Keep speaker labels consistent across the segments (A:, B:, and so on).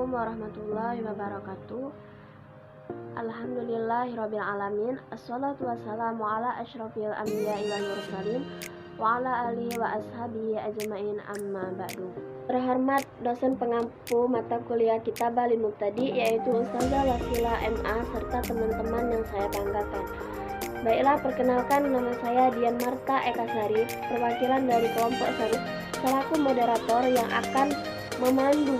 A: Assalamualaikum warahmatullahi wabarakatuh. Alhamdulillahirabbil alamin. Assalatu wassalamu ala asyrofil anbiya'i wal mursalin wa ala alihi wa ashabihi ajmain, amma ba'du. Terhormat dosen pengampu mata kuliah Kitabah lil Mubtadi, yaitu Ustazah Wasila MA, serta teman-teman yang saya banggakan. Baiklah, perkenalkan, nama saya Dian Marta Eka Sari, perwakilan dari kelompok Sari, selaku moderator yang akan memandu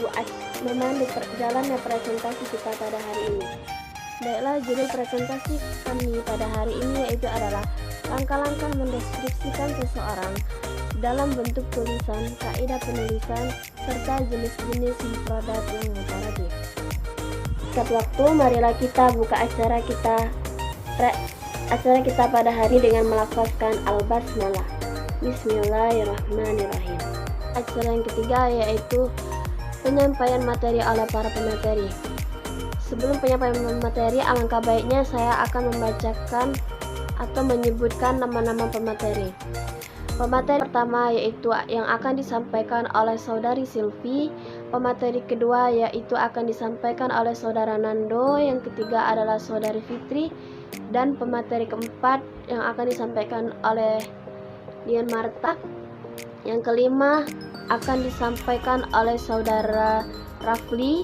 A: jalannya presentasi kita pada hari ini. Baiklah, judul presentasi kami pada hari ini yaitu adalah langkah-langkah mendeskripsikan seseorang dalam bentuk tulisan, kaidah penulisan, serta jenis-jenis mufradat yang mutaradif. Singkat waktu, marilah kita buka acara kita pada hari dengan melafazkan al-basmalah. Bismillahirrahmanirrahim. Acara yang ketiga yaitu penyampaian materi oleh para pemateri. Sebelum penyampaian materi, alangkah baiknya saya akan membacakan atau menyebutkan nama-nama pemateri. Pemateri pertama yaitu yang akan disampaikan oleh saudari Silvi. Pemateri kedua yaitu akan disampaikan oleh saudara Nando. Yang ketiga adalah saudari Fitri. Dan pemateri keempat yang akan disampaikan oleh Dian Marta. Yang kelima akan disampaikan oleh saudara Rafli.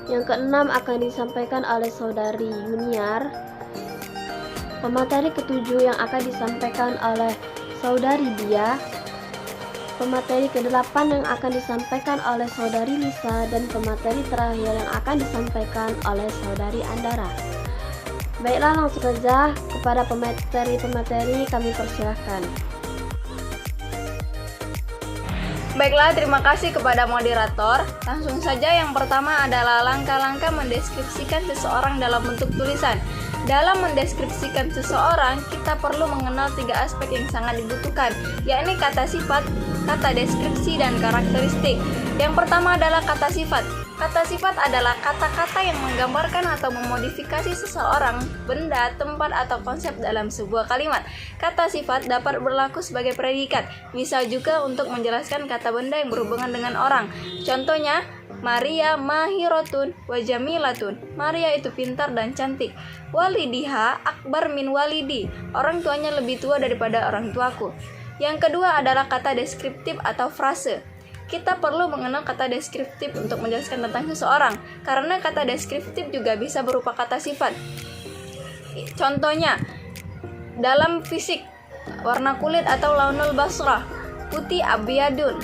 A: Yang keenam akan disampaikan oleh saudari Muniar. Pemateri ketujuh yang akan disampaikan oleh saudari Dia. Pemateri kedelapan yang akan disampaikan oleh saudari Lisa. Dan pemateri terakhir yang akan disampaikan oleh saudari Andara. Baiklah, langsung saja kepada pemateri kami persilahkan.
B: Baiklah, terima kasih kepada moderator. Langsung saja, yang pertama adalah langkah-langkah mendeskripsikan seseorang dalam bentuk tulisan. Dalam mendeskripsikan seseorang, kita perlu mengenal 3 aspek yang sangat dibutuhkan, yakni kata sifat, kata deskripsi, dan karakteristik. Yang pertama adalah kata sifat. Kata sifat adalah kata-kata yang menggambarkan atau memodifikasi seseorang, benda, tempat, atau konsep dalam sebuah kalimat. Kata sifat dapat berlaku sebagai predikat, bisa juga untuk menjelaskan kata benda yang berhubungan dengan orang. Contohnya, Maria mahirotun wa jamilatun. Maria itu pintar dan cantik. Walidiha akbar min walidi. Orang tuanya lebih tua daripada orang tuaku. Yang kedua adalah kata deskriptif atau frase. Kita perlu mengenal kata deskriptif untuk menjelaskan tentang seseorang, karena kata deskriptif juga bisa berupa kata sifat. Contohnya, dalam fisik, warna kulit atau launul basrah, putih abyadun,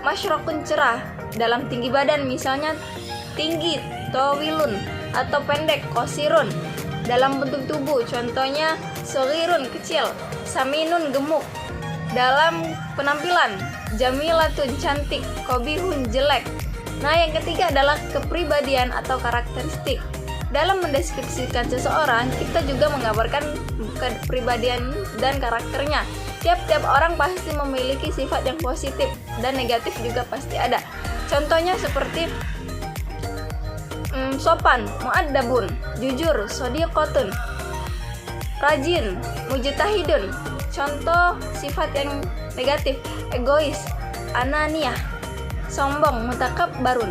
B: masyraqun cerah. Dalam tinggi badan, misalnya tinggi, tawilun, atau pendek, qasirun. Dalam bentuk tubuh, contohnya saghirun, kecil, saminun, gemuk. Dalam penampilan, jamilatun, cantik, qabihun, jelek. Nah, yang ketiga adalah kepribadian atau karakteristik. Dalam mendeskripsikan seseorang, kita juga menggambarkan kepribadian dan karakternya. Tiap-tiap orang pasti memiliki sifat yang positif dan negatif juga pasti ada. Contohnya seperti sopan, mu'addabun, jujur, shodiqotun, rajin, mujtahidun. Contoh sifat yang negatif, egois, ananiyah, sombong, mutakabbarun,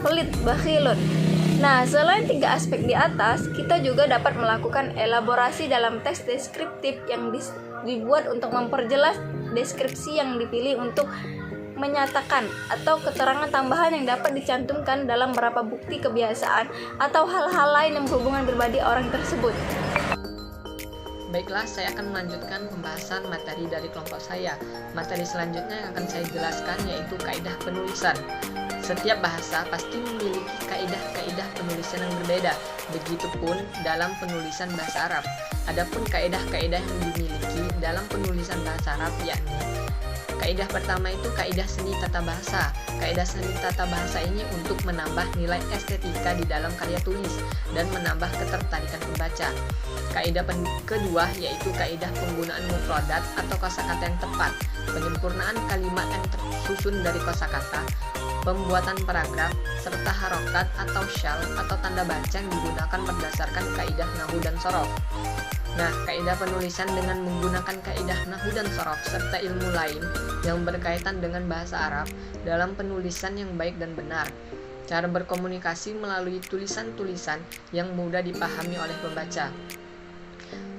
B: pelit, bakhilun. Nah, selain 3 aspek di atas, kita juga dapat melakukan elaborasi dalam teks deskriptif yang dibuat untuk memperjelas deskripsi yang dipilih untuk menyatakan atau keterangan tambahan yang dapat dicantumkan dalam beberapa bukti kebiasaan atau hal-hal lain yang berhubungan pribadi orang tersebut.
C: Baiklah, saya akan melanjutkan pembahasan materi dari kelompok saya. Materi selanjutnya yang akan saya jelaskan yaitu kaidah penulisan. Setiap bahasa pasti memiliki kaidah-kaidah penulisan yang berbeda. Begitupun dalam penulisan bahasa Arab. Adapun kaidah-kaidah yang dimiliki dalam penulisan bahasa Arab yakni kaidah pertama itu kaidah seni tata bahasa. Kaidah seni tata bahasa ini untuk menambah nilai estetika di dalam karya tulis dan menambah ketertarikan pembaca. Kaidah kedua yaitu kaidah penggunaan mufradat atau kosakata yang tepat, penyempurnaan kalimat yang tersusun dari kosakata, pembuatan paragraf, serta harokat atau syal atau tanda baca yang digunakan berdasarkan kaidah nahwu dan shorof. Nah, kaidah penulisan dengan menggunakan kaidah nahwu dan shorof serta ilmu lain yang berkaitan dengan bahasa Arab dalam penulisan yang baik dan benar. Cara berkomunikasi melalui tulisan-tulisan yang mudah dipahami oleh pembaca.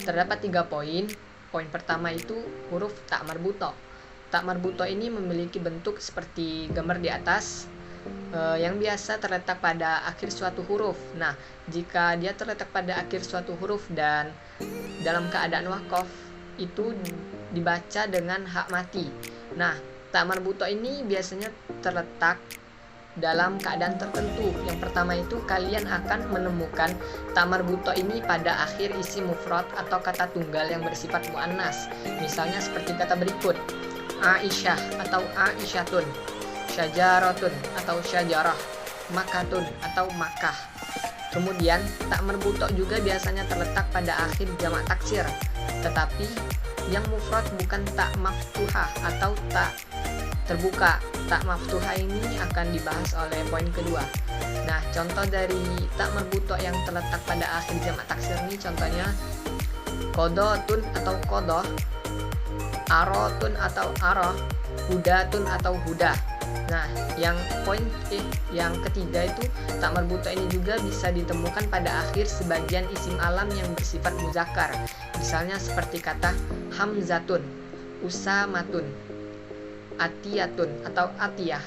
C: Terdapat 3 poin. Poin pertama itu huruf tak marbuto. Tak marbuto ini memiliki bentuk seperti gambar di atas, yang biasa terletak pada akhir suatu huruf. Nah, jika dia terletak pada akhir suatu huruf dan dalam keadaan wakof, itu dibaca dengan hak mati. Nah, tak marbuto ini biasanya terletak dalam keadaan tertentu. Yang pertama itu kalian akan menemukan tak marbuto ini pada akhir isim mufrad atau kata tunggal yang bersifat muannas. Misalnya seperti kata berikut: Aisyah atau Aisyatun, syajaratun atau syajarah, makatun atau makah. Kemudian tak marbuto juga biasanya terletak pada akhir jamak taksir, tetapi yang mufrad bukan tak maftuhah atau tak terbuka. Tak maftuhah ini akan dibahas oleh poin kedua. Nah, contoh dari tak marbuto yang terletak pada akhir jamak taksir ini contohnya qodotun atau qodoh, arotun atau aroh, hudatun atau hudah. Nah, yang ketiga itu tak marbuto ini juga bisa ditemukan pada akhir sebagian isim alam yang bersifat muzakkar. Misalnya seperti kata hamzatun, usamatun, atiyatun atau atiyah.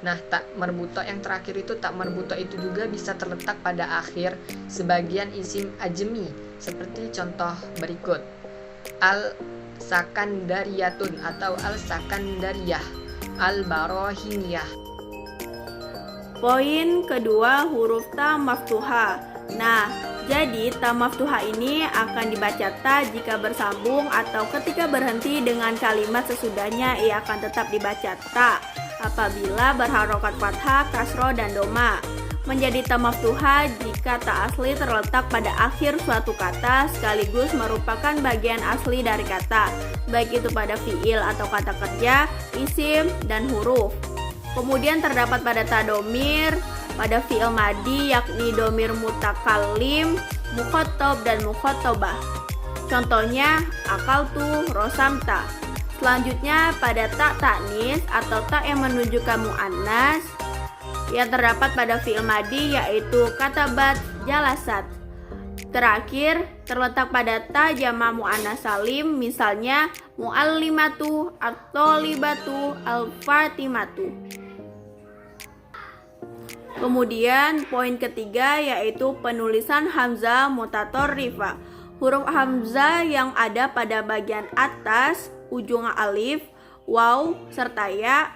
C: Nah, tak marbuto yang terakhir itu tak marbuto itu juga bisa terletak pada akhir sebagian isim ajemi seperti contoh berikut: al-sakandariyatun atau al-sakandariyah, al-barohiniyah.
B: Poin kedua, huruf ta maftuha. Nah, jadi ta maftuha ini akan dibaca ta jika bersambung atau ketika berhenti dengan kalimat sesudahnya ia akan tetap dibaca ta apabila berharokat fathah, kasroh, dan doma. Menjadi ta maftuha jika ta asli terletak pada akhir suatu kata sekaligus merupakan bagian asli dari kata, baik itu pada fiil atau kata kerja, isim, dan huruf. Kemudian terdapat pada ta domir, pada fiil madi yakni domir mutakallim, mukhatab, dan mukhatabah. Contohnya akaltu, rosamta. Selanjutnya pada ta ta'nis atau ta yang menunjukkan muannas yang terdapat pada fiil madi yaitu katabat, jalasat. Terakhir terletak pada ta jama' muannas salim, misalnya muallimatu, at-thalibatu, al-fatimatu. Kemudian poin ketiga yaitu penulisan hamzah mutatorrifa. Huruf hamzah yang ada pada bagian atas ujung alif, waw, serta ya,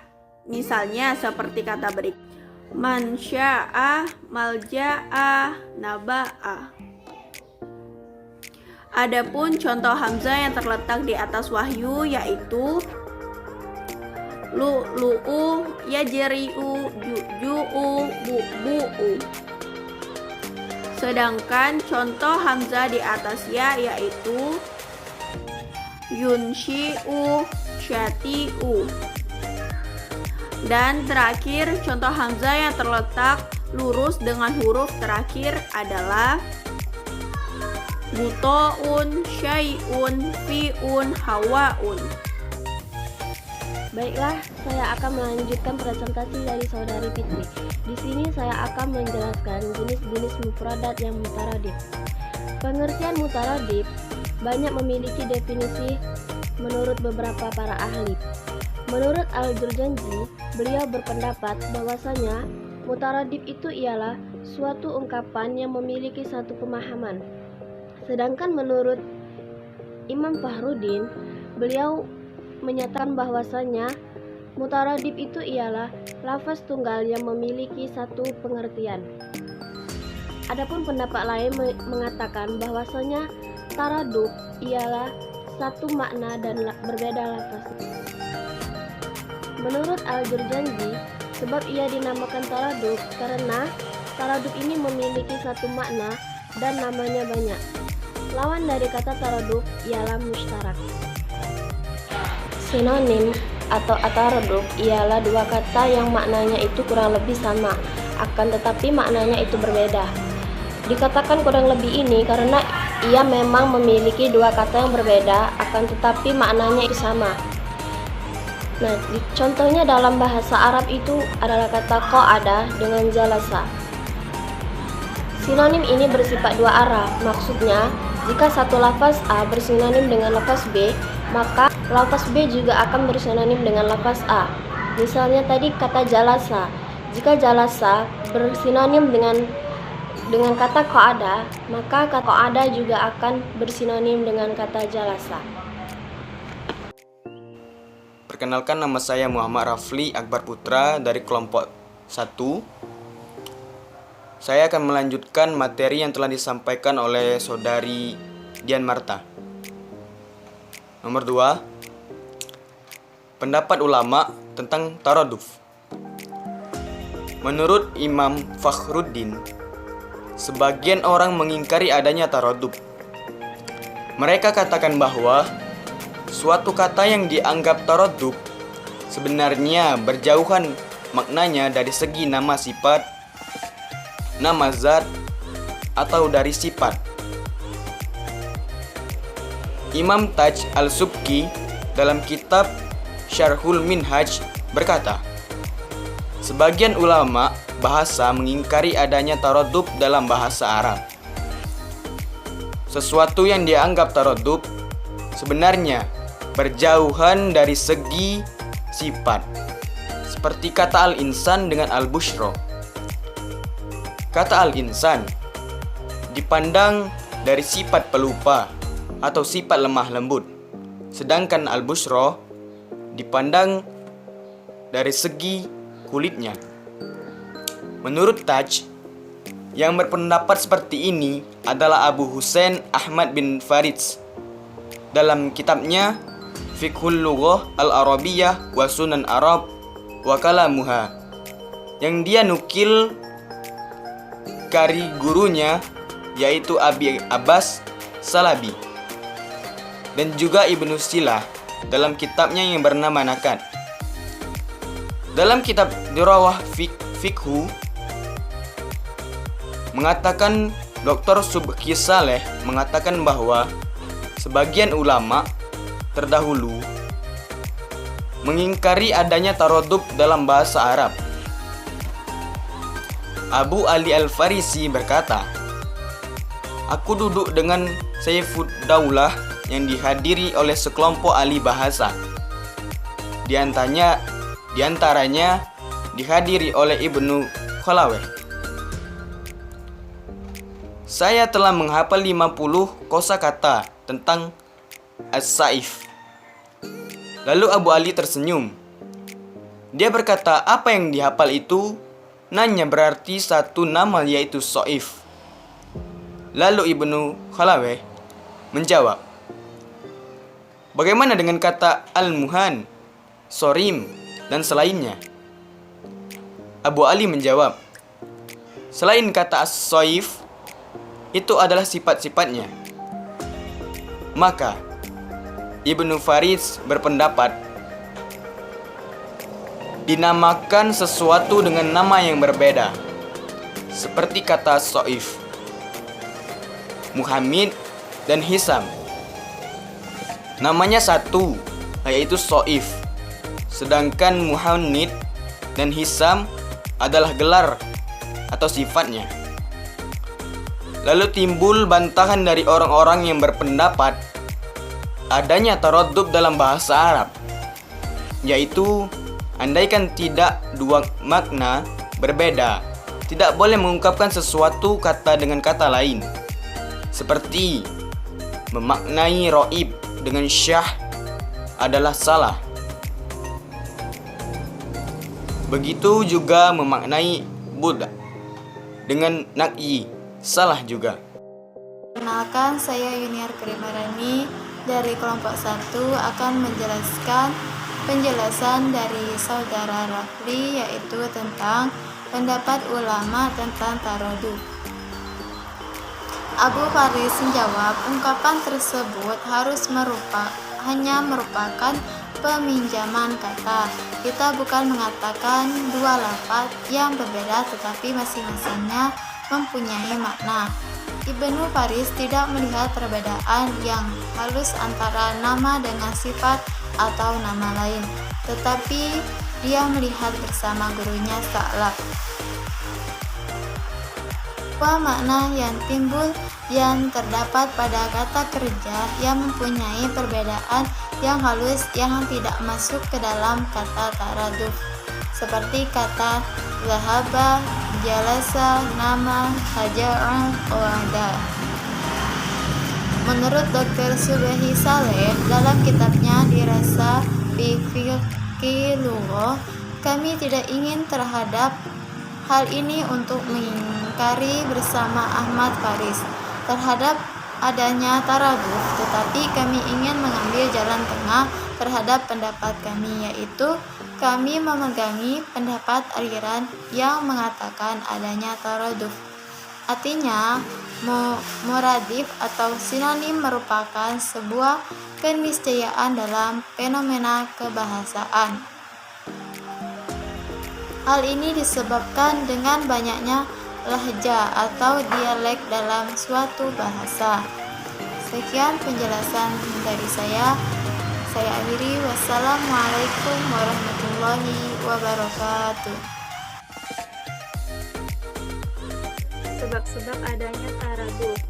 B: misalnya seperti kata berikut: man sya'a, malja'a, naba'a. Adapun contoh hamzah yang terletak di atas wahyu yaitu lu'lu'u, yajri'u, ju'ju'u, bu'bu'u. Sedangkan contoh hamzah di atas ya yaitu yunshi'u, syati'u. Dan terakhir contoh hamzah yang terletak lurus dengan huruf terakhir adalah buto'un, syai'un, fi'un, hawaun.
A: Baiklah, saya akan melanjutkan presentasi dari saudari Fitri. Di sini saya akan menjelaskan jenis-jenis mufradat yang mutaradif. Pengertian mutaradif banyak memiliki definisi menurut beberapa para ahli. Menurut Al-Jurjanji, beliau berpendapat bahwasanya mutaradif itu ialah suatu ungkapan yang memiliki satu pemahaman. Sedangkan menurut Imam Fakhruddin, beliau menyatakan bahwasanya mutaradif itu ialah lafaz tunggal yang memiliki satu pengertian. Adapun pendapat lain mengatakan bahwasanya taraduf ialah satu makna dan berbeda lafaz. Menurut Al-Jurjanji, sebab ia dinamakan taraduf karena taraduf ini memiliki satu makna dan namanya banyak. Lawan dari kata taraduf ialah mustarak. Sinonim atau ataraduf ialah dua kata yang maknanya itu kurang lebih sama, akan tetapi maknanya itu berbeda. Dikatakan kurang lebih ini karena ia memang memiliki dua kata yang berbeda, akan tetapi maknanya itu sama. Nah, contohnya dalam bahasa Arab itu adalah kata qa'ada dengan jalasa. Sinonim ini bersifat dua arah. Maksudnya, jika satu lafaz A bersinonim dengan lafaz B, maka lafaz B juga akan bersinonim dengan lafaz A. Misalnya tadi kata jalasa. Jika jalasa bersinonim dengan kata qa'ada, maka kata qa'ada juga akan bersinonim dengan kata jalasa.
D: Perkenalkan, nama saya Muhammad Rafli Akbar Putra dari kelompok 1. Saya akan melanjutkan materi yang telah disampaikan oleh saudari Dian Marta. Nomor 2, pendapat ulama tentang taraduf. Menurut Imam Fakhruddin, sebagian orang mengingkari adanya taraduf. Mereka katakan bahwa suatu kata yang dianggap taraduf sebenarnya berjauhan maknanya dari segi nama sifat, nama zat, atau dari sifat. Imam Taj al-Subki dalam kitab Syarhul Minhaj berkata, sebagian ulama bahasa mengingkari adanya taraduf dalam bahasa Arab. Sesuatu yang dianggap taraduf sebenarnya berjauhan dari segi sifat, seperti kata al-insan dengan al-bushro. Kata al-insan dipandang dari sifat pelupa atau sifat lemah lembut, sedangkan al-bushro dipandang dari segi kulitnya. Menurut Taj, yang berpendapat seperti ini adalah Abu Husain Ahmad bin Farid dalam kitabnya Fiqhul Lughah Al-Arabiyyah wa Sunan Arab wa Kalamuha, yang dia nukil dari gurunya yaitu Abi Abbas Salabi, dan juga Ibnu Silah dalam kitabnya yang bernama Nakad. Dalam kitab Dirawah Fiqhu mengatakan, Dr. Subki Saleh mengatakan bahwa sebagian ulama terdahulu mengingkari adanya taraduf dalam bahasa Arab. Abu Ali Al-Farisi berkata, aku duduk dengan Saifuddaulah yang dihadiri oleh sekelompok ahli bahasa. Di antaranya dihadiri oleh Ibnu Khalaweh. Saya telah menghafal 50 kosakata tentang as-saif. Lalu Abu Ali tersenyum. Dia berkata, apa yang dihafal itu? Nanya, berarti satu nama yaitu saif. Lalu Ibnu Khalaweh menjawab, bagaimana dengan kata al-muhan, sorim, dan selainnya? Abu Ali menjawab, selain kata as-saif, itu adalah sifat-sifatnya. Maka Ibnu Farid berpendapat, dinamakan sesuatu dengan nama yang berbeda, seperti kata saif, Muhammad, dan Hisam. Namanya satu, yaitu saif, sedangkan Muhammad dan Hisam adalah gelar atau sifatnya. Lalu timbul bantahan dari orang-orang yang berpendapat adanya taraduf dalam bahasa Arab, yaitu andaikan tidak dua makna berbeda, tidak boleh mengungkapkan sesuatu kata dengan kata lain, seperti memaknai roib dengan syah adalah salah. Begitu juga memaknai budak dengan nakyi salah juga.
E: Perkenalkan, saya Yuniar Kerimarani dari kelompok 1 akan menjelaskan penjelasan dari saudara Rafli, yaitu tentang pendapat ulama tentang taraduf. Abu Faris menjawab, ungkapan tersebut hanya merupakan peminjaman kata. Kita bukan mengatakan dua lafaz yang berbeda tetapi masing-masingnya mempunyai makna. Ibnu Faris tidak melihat perbedaan yang halus antara nama dengan sifat atau nama lain, tetapi dia melihat bersama gurunya Sa'lab. Dua makna yang timbul yang terdapat pada kata kerja yang mempunyai perbedaan yang halus yang tidak masuk ke dalam kata taraduf, seperti kata zahaba, jalasa, nama, haja'a, qa'ada. Menurut Dr. Subhi Saleh dalam kitabnya Dirasa fi Fiqhi Lughah, kami tidak ingin terhadap hal ini untuk mengingkari bersama Ahmad Faris terhadap adanya taraduf, tetapi kami ingin mengambil jalan tengah terhadap pendapat kami, yaitu kami memegangi pendapat aliran yang mengatakan adanya taraduf. Artinya, muradif atau sinonim merupakan sebuah keniscayaan dalam fenomena kebahasaan. Hal ini disebabkan dengan banyaknya lahja atau dialek dalam suatu bahasa. Sekian penjelasan dari saya. Saya akhiri. Wassalamualaikum warahmatullahi wabarakatuh.
B: Sebab-sebab adanya taraduf.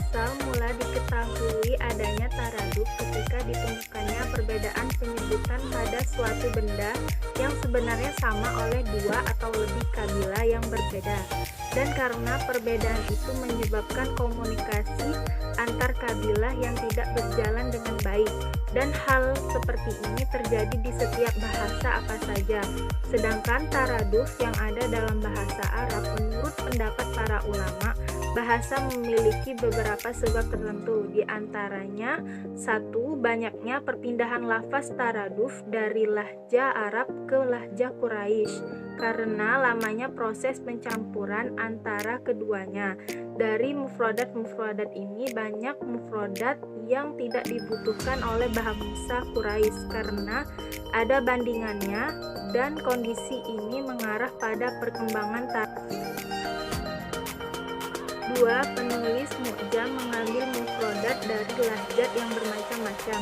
B: Asal mula diketahui adanya taraduf ketika ditemukannya perbedaan penyebutan pada suatu benda yang sebenarnya sama oleh dua atau lebih kabilah yang berbeda, dan karena perbedaan itu menyebabkan komunikasi antar kabilah yang tidak berjalan dengan baik, dan hal seperti ini terjadi di setiap bahasa apa saja. Sedangkan taraduf yang ada dalam bahasa Arab, menurut pendapat para ulama, bahasa memiliki beberapa sebab tertentu, di antaranya: 1. Banyaknya perpindahan lafaz taraduf dari lahja Arab ke lahja Quraisy karena lamanya proses pencampuran antara keduanya. Dari mufradat-mufradat ini banyak mufradat yang tidak dibutuhkan oleh bahasa Quraisy karena ada bandingannya, dan kondisi ini mengarah pada perkembangan taraduf. 2. Penulis mu'jam mengambil mufradat dari lahjat yang bermacam-macam,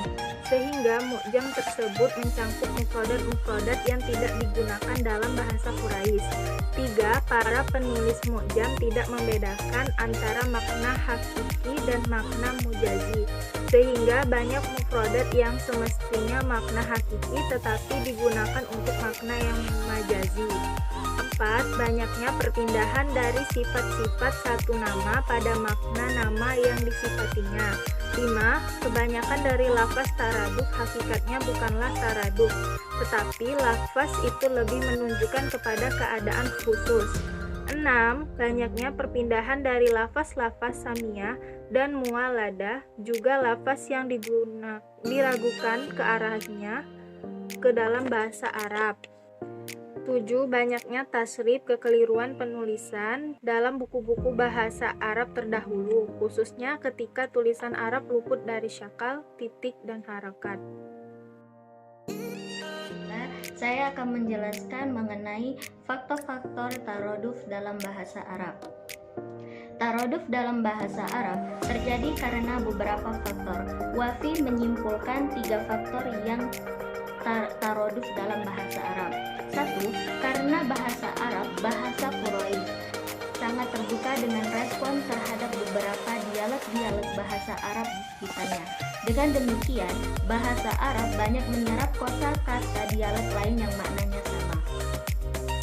B: sehingga mu'jam tersebut mencakup mufradat-mufradat yang tidak digunakan dalam bahasa Quraisy. 3. Para penulis mu'jam tidak membedakan antara makna hakiki dan makna mujazi, sehingga banyak mufradat yang semestinya makna hakiki tetapi digunakan untuk makna yang majazi. 4. Banyaknya perpindahan dari sifat-sifat satu nama pada makna nama yang disifatinya. 5. Kebanyakan dari lafaz taraduf hakikatnya bukanlah taraduf, tetapi lafaz itu lebih menunjukkan kepada keadaan khusus. 6. Banyaknya perpindahan dari lafaz-lafaz samiyah dan muwaladah, juga lafaz yang diragukan ke arahnya ke dalam bahasa Arab. 7. Banyaknya tasrif, kekeliruan penulisan dalam buku-buku bahasa Arab terdahulu, khususnya ketika tulisan Arab luput dari syakal, titik, dan harakat.
F: Saya akan menjelaskan mengenai faktor-faktor taraduf dalam bahasa Arab. Taraduf dalam bahasa Arab terjadi karena beberapa faktor. Wafi menyimpulkan 3 faktor yang taraduf dalam bahasa Arab. 1. Karena bahasa Arab bahasa Quraisy sangat terbuka dengan respon terhadap beberapa dialek-dialek bahasa Arab di sekitarnya. Dengan demikian, bahasa Arab banyak menyerap kosakata dialek lain yang maknanya sama.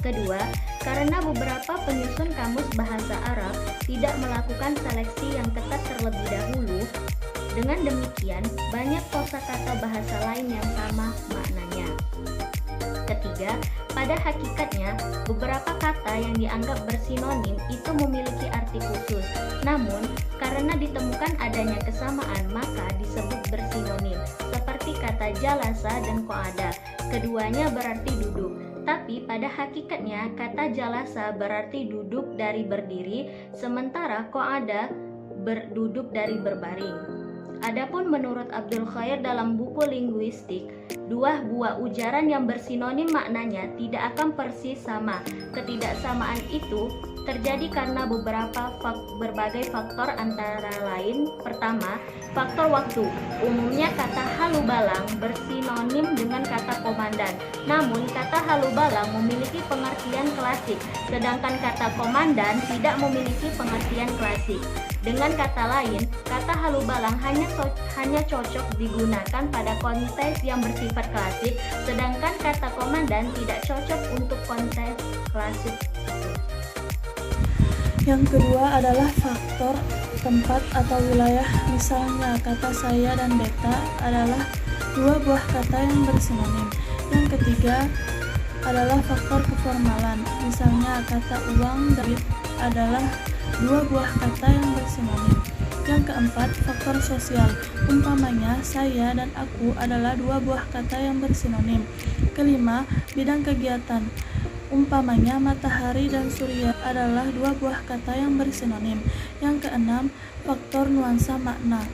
F: Kedua, karena beberapa penyusun kamus bahasa Arab tidak melakukan seleksi yang ketat terlebih dahulu. Dengan demikian, banyak kosakata bahasa lain yang sama maknanya. Ketiga, pada hakikatnya, beberapa kata yang dianggap bersinonim itu memiliki arti khusus. Namun, karena ditemukan adanya kesamaan, maka disebut bersinonim, seperti kata jalasa dan qa'ada. Keduanya berarti duduk, tapi pada hakikatnya kata jalasa berarti duduk dari berdiri, sementara qa'ada berduduk dari berbaring. Adapun menurut Abdul Khair dalam buku linguistik, Dua buah ujaran yang bersinonim maknanya tidak akan persis sama. Ketidaksamaan itu terjadi karena berbagai faktor, antara lain: pertama, faktor waktu. Umumnya kata halubalang bersinonim dengan kata komandan. Namun kata halubalang memiliki pengertian klasik, sedangkan kata komandan tidak memiliki pengertian klasik. Dengan kata lain, kata halubalang hanya cocok digunakan pada konteks yang bersifat klasik, sedangkan kata komandan tidak cocok untuk konteks klasik.
G: Yang kedua adalah faktor tempat atau wilayah. Misalnya kata saya dan beta adalah dua buah kata yang bersinonim. Yang ketiga adalah faktor keformalan. Misalnya kata uang dan duit adalah dua buah kata yang bersinonim. Yang keempat, faktor sosial. Umpamanya saya dan aku adalah dua buah kata yang bersinonim. Kelima, bidang kegiatan. Umpamanya matahari dan surya adalah dua buah kata yang bersinonim. Yang keenam, faktor nuansa makna.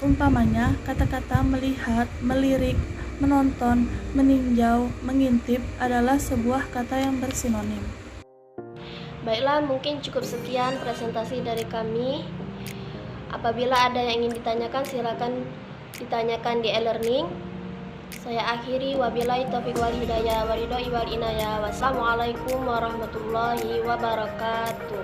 G: Umpamanya kata-kata melihat, melirik, menonton, meninjau, mengintip adalah sebuah kata yang bersinonim.
A: Baiklah, mungkin cukup sekian presentasi dari kami. Apabila ada yang ingin ditanyakan, silakan ditanyakan di e-learning. Saya akhiri, wabillahi taufiq wal hidayah waridhoi wal inayah. Wassalamualaikum warahmatullahi wabarakatuh.